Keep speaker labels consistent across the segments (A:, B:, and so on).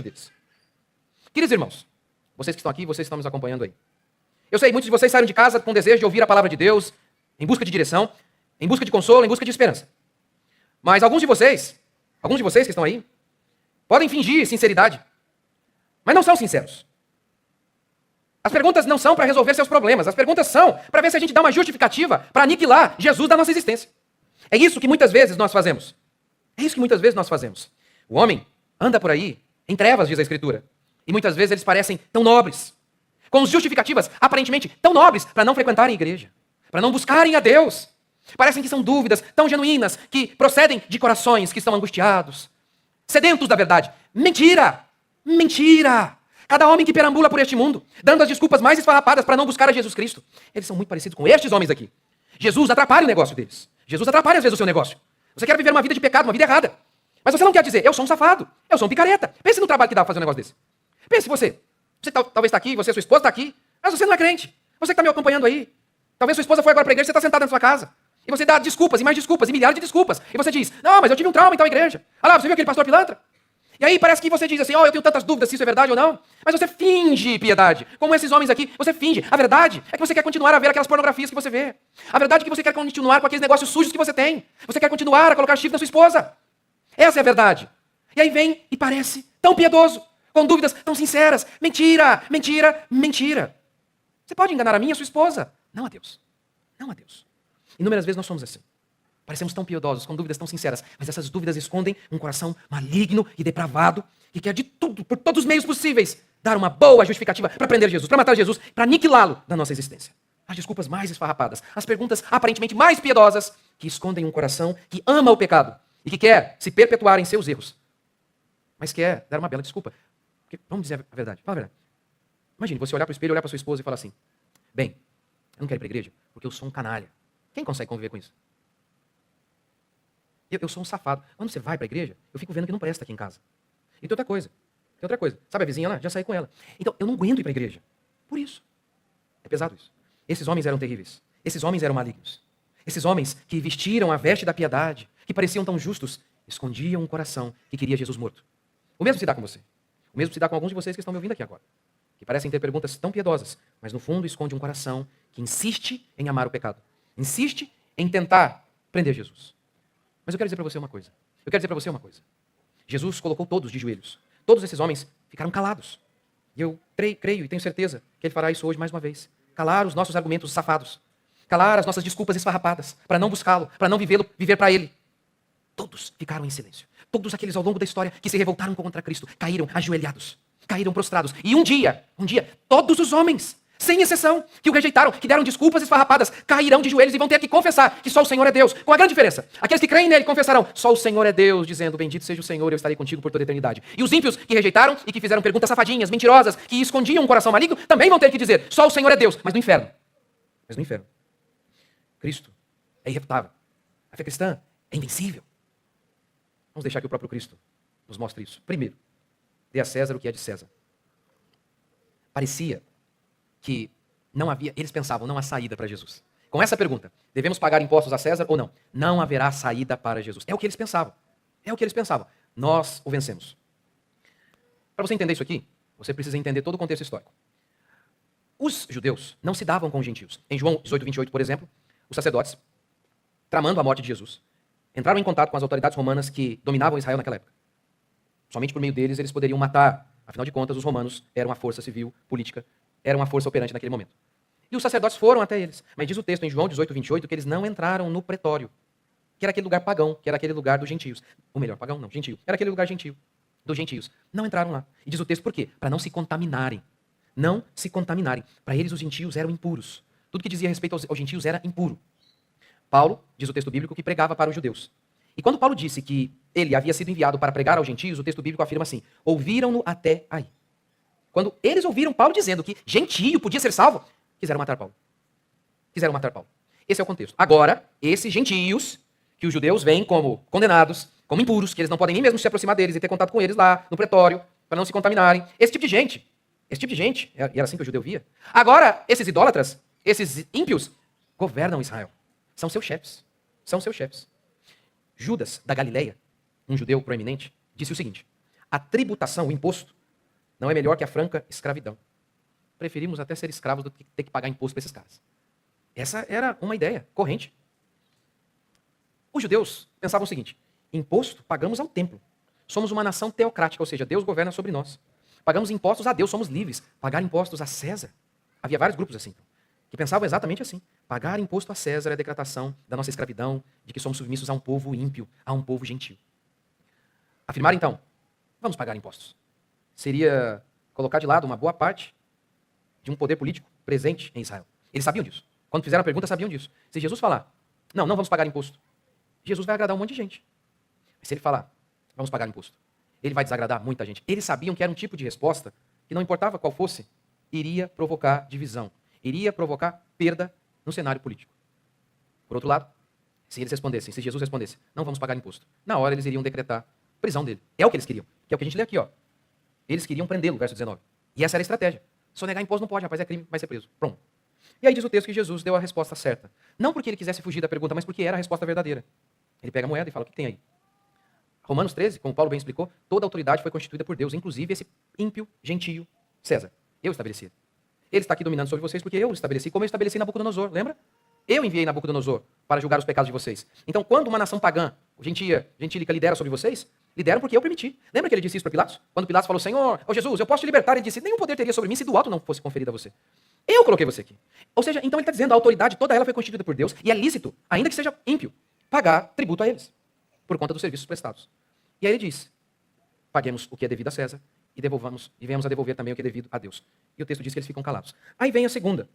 A: deles. Queridos irmãos, vocês que estão aqui, vocês que estão nos acompanhando aí. Eu sei, muitos de vocês saíram de casa com desejo de ouvir a palavra de Deus, em busca de direção, em busca de consolo, em busca de esperança. Mas alguns de vocês que estão aí, podem fingir sinceridade, mas não são sinceros. As perguntas não são para resolver seus problemas, as perguntas são para ver se a gente dá uma justificativa para aniquilar Jesus da nossa existência. É isso que muitas vezes nós fazemos. O homem anda por aí em trevas, diz a Escritura. E muitas vezes eles parecem tão nobres, com justificativas aparentemente tão nobres para não frequentarem a igreja, para não buscarem a Deus. Parecem que são dúvidas tão genuínas que procedem de corações que estão angustiados, sedentos da verdade. Mentira! Mentira! Cada homem que perambula por este mundo, dando as desculpas mais esfarrapadas para não buscar a Jesus Cristo, eles são muito parecidos com estes homens aqui. Jesus atrapalha o negócio deles. Jesus atrapalha às vezes o seu negócio. Você quer viver uma vida de pecado, uma vida errada. Mas você não quer dizer, eu sou um safado, eu sou um picareta. Pense no trabalho que dá pra fazer um negócio desse. Pense você. Você talvez está aqui, você, sua esposa está aqui, mas você não é crente. Você que está me acompanhando aí. Talvez sua esposa foi agora para a igreja e você está sentado na sua casa. E você dá desculpas, e mais desculpas, e milhares de desculpas. E você diz, não, mas eu tive um trauma em tal igreja. Olha lá, você viu aquele pastor pilantra? E aí parece que você diz assim, eu tenho tantas dúvidas se isso é verdade ou não. Mas você finge piedade. Como esses homens aqui, você finge. A verdade é que você quer continuar a ver aquelas pornografias que você vê. A verdade é que você quer continuar com aqueles negócios sujos que você tem. Você quer continuar a colocar chifre na sua esposa. Essa é a verdade. E aí vem e parece tão piedoso, com dúvidas tão sinceras. Mentira, mentira, mentira. Você pode enganar a mim e a sua esposa. Não a Deus. Não a Deus. Inúmeras vezes nós somos assim. Parecemos tão piedosos, com dúvidas tão sinceras, mas essas dúvidas escondem um coração maligno e depravado que quer de tudo, por todos os meios possíveis, dar uma boa justificativa para prender Jesus, para matar Jesus, para aniquilá-lo da nossa existência. As desculpas mais esfarrapadas, as perguntas aparentemente mais piedosas que escondem um coração que ama o pecado e que quer se perpetuar em seus erros, mas quer dar uma bela desculpa. Porque, vamos dizer a verdade, fala a verdade. Imagine você olhar para o espelho, olhar para sua esposa e falar assim, bem, eu não quero ir para a igreja porque eu sou um canalha. Quem consegue conviver com isso? Eu sou um safado. Quando você vai para a igreja, eu fico vendo que não presta aqui em casa. E tem outra coisa. Sabe a vizinha lá? Já saí com ela. Então, eu não aguento ir para a igreja. Por isso. É pesado isso. Esses homens eram terríveis. Esses homens eram malignos. Esses homens que vestiram a veste da piedade, que pareciam tão justos, escondiam um coração que queria Jesus morto. O mesmo se dá com você. O mesmo se dá com alguns de vocês que estão me ouvindo aqui agora. Que parecem ter perguntas tão piedosas, mas no fundo esconde um coração que insiste em amar o pecado. Insiste em tentar prender Jesus. Mas eu quero dizer para você uma coisa. Jesus colocou todos de joelhos. Todos esses homens ficaram calados. E eu creio e tenho certeza que ele fará isso hoje mais uma vez. Calar os nossos argumentos safados. Calar as nossas desculpas esfarrapadas para não buscá-lo, para não viver para ele. Todos ficaram em silêncio. Todos aqueles ao longo da história que se revoltaram contra Cristo caíram ajoelhados, caíram prostrados. E um dia, todos os homens, sem exceção, que o rejeitaram, que deram desculpas esfarrapadas, cairão de joelhos e vão ter que confessar que só o Senhor é Deus. Com a grande diferença. Aqueles que creem nele confessarão, só o Senhor é Deus, dizendo, bendito seja o Senhor, eu estarei contigo por toda a eternidade. E os ímpios que rejeitaram e que fizeram perguntas safadinhas, mentirosas, que escondiam um coração maligno, também vão ter que dizer, só o Senhor é Deus, mas no inferno. Cristo é irrefutável. A fé cristã é invencível. Vamos deixar que o próprio Cristo nos mostre isso. Primeiro, dê a César o que é de César. Parecia que eles pensavam, não há saída para Jesus. Com essa pergunta, devemos pagar impostos a César ou não? Não haverá saída para Jesus. É o que eles pensavam. Nós o vencemos. Para você entender isso aqui, você precisa entender todo o contexto histórico. Os judeus não se davam com os gentios. Em João 18:28, por exemplo, os sacerdotes, tramando a morte de Jesus, entraram em contato com as autoridades romanas que dominavam Israel naquela época. Somente por meio deles eles poderiam matar. Afinal de contas, os romanos eram a força civil, política, eram a força operante naquele momento. E os sacerdotes foram até eles. Mas diz o texto em João 18:28 que eles não entraram no pretório, que era aquele lugar pagão, que era aquele lugar dos gentios. Ou melhor, pagão não, gentio. Era aquele lugar gentio, dos gentios. Não entraram lá. E diz o texto por quê? Para não se contaminarem. Não se contaminarem. Para eles os gentios eram impuros. Tudo que dizia respeito aos gentios era impuro. Paulo, diz o texto bíblico, que pregava para os judeus. E quando Paulo disse que ele havia sido enviado para pregar aos gentios, o texto bíblico afirma assim, ouviram-no até aí. Quando eles ouviram Paulo dizendo que gentio podia ser salvo, quiseram matar Paulo. Esse é o contexto. Agora, esses gentios, que os judeus veem como condenados, como impuros, que eles não podem nem mesmo se aproximar deles e ter contato com eles lá no pretório, para não se contaminarem. Esse tipo de gente, e era assim que o judeu via. Agora, esses idólatras, esses ímpios, governam Israel. São seus chefes. Judas, da Galileia, um judeu proeminente, disse o seguinte, A tributação, o imposto, não é melhor que a franca escravidão. Preferimos até ser escravos do que ter que pagar imposto para esses caras. Essa era uma ideia corrente. Os judeus pensavam o seguinte: imposto pagamos ao templo. Somos uma nação teocrática, ou seja, Deus governa sobre nós. Pagamos impostos a Deus, somos livres. Pagar impostos a César. Havia vários grupos assim, que pensavam exatamente assim. Pagar imposto a César é a decretação da nossa escravidão, de que somos submissos a um povo ímpio, a um povo gentil. Afirmar então, vamos pagar impostos, seria colocar de lado uma boa parte de um poder político presente em Israel. Eles sabiam disso. Quando fizeram a pergunta, sabiam disso. Se Jesus falar, não vamos pagar imposto, Jesus vai agradar um monte de gente. Mas se ele falar, vamos pagar imposto, ele vai desagradar muita gente. Eles sabiam que era um tipo de resposta que, não importava qual fosse, iria provocar divisão, iria provocar perda no cenário político. Por outro lado, se eles respondessem, se Jesus respondesse, não vamos pagar imposto, na hora eles iriam decretar prisão dele. É o que eles queriam, que é o que a gente lê aqui, ó. Eles queriam prendê-lo, verso 19. E essa era a estratégia. Sonegar imposto não pode, rapaz, é crime, vai ser preso. Pronto. E aí diz o texto que Jesus deu a resposta certa. Não porque ele quisesse fugir da pergunta, mas porque era a resposta verdadeira. Ele pega a moeda e fala, o que tem aí? Romanos 13, como Paulo bem explicou, toda autoridade foi constituída por Deus, inclusive esse ímpio, gentio, César. Eu estabeleci. Ele está aqui dominando sobre vocês porque eu o estabeleci, como eu estabeleci Nabucodonosor, lembra? Eu enviei Nabucodonosor para julgar os pecados de vocês. Então, quando uma nação pagã, gentílica, lidera sobre vocês, lideram porque eu permiti. Lembra que ele disse isso para Pilatos? Quando Pilatos falou, Senhor, Jesus, eu posso te libertar. Ele disse, nenhum poder teria sobre mim se do alto não fosse conferido a você. Eu coloquei você aqui. Ou seja, então ele está dizendo, a autoridade toda ela foi constituída por Deus e é lícito, ainda que seja ímpio, pagar tributo a eles, por conta dos serviços prestados. E aí ele diz, paguemos o que é devido a César e venhamos a devolver também o que é devido a Deus. E o texto diz que eles ficam calados. Aí vem a segunda,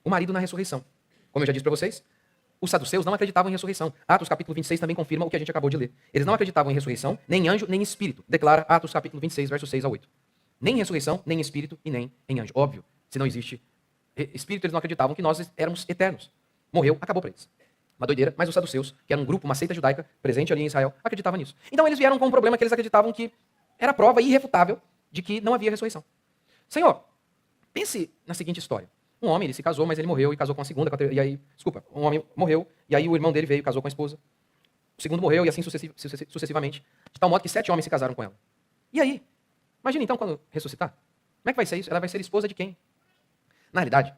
A: o marido na ressurreição. Como eu já disse para vocês, os saduceus não acreditavam em ressurreição. Atos capítulo 26 também confirma o que a gente acabou de ler. Eles não acreditavam em ressurreição, nem em anjo, nem em espírito. Declara Atos capítulo 26, versos 6 a 8. Nem em ressurreição, nem em espírito e nem em anjo. Óbvio, se não existe espírito, eles não acreditavam que nós éramos eternos. Morreu, acabou para eles. Uma doideira, mas os saduceus, que era um grupo, uma seita judaica, presente ali em Israel, acreditavam nisso. Então eles vieram com um problema que eles acreditavam que era prova irrefutável de que não havia ressurreição. Senhor, pense na seguinte história. Um homem, ele se casou, mas ele morreu e casou com a segunda, um homem morreu, e aí o irmão dele veio e casou com a esposa. O segundo morreu e assim sucessivamente, de tal modo que 7 homens se casaram com ela. E aí? Imagina então quando ressuscitar. Como é que vai ser isso? Ela vai ser esposa de quem? Na realidade,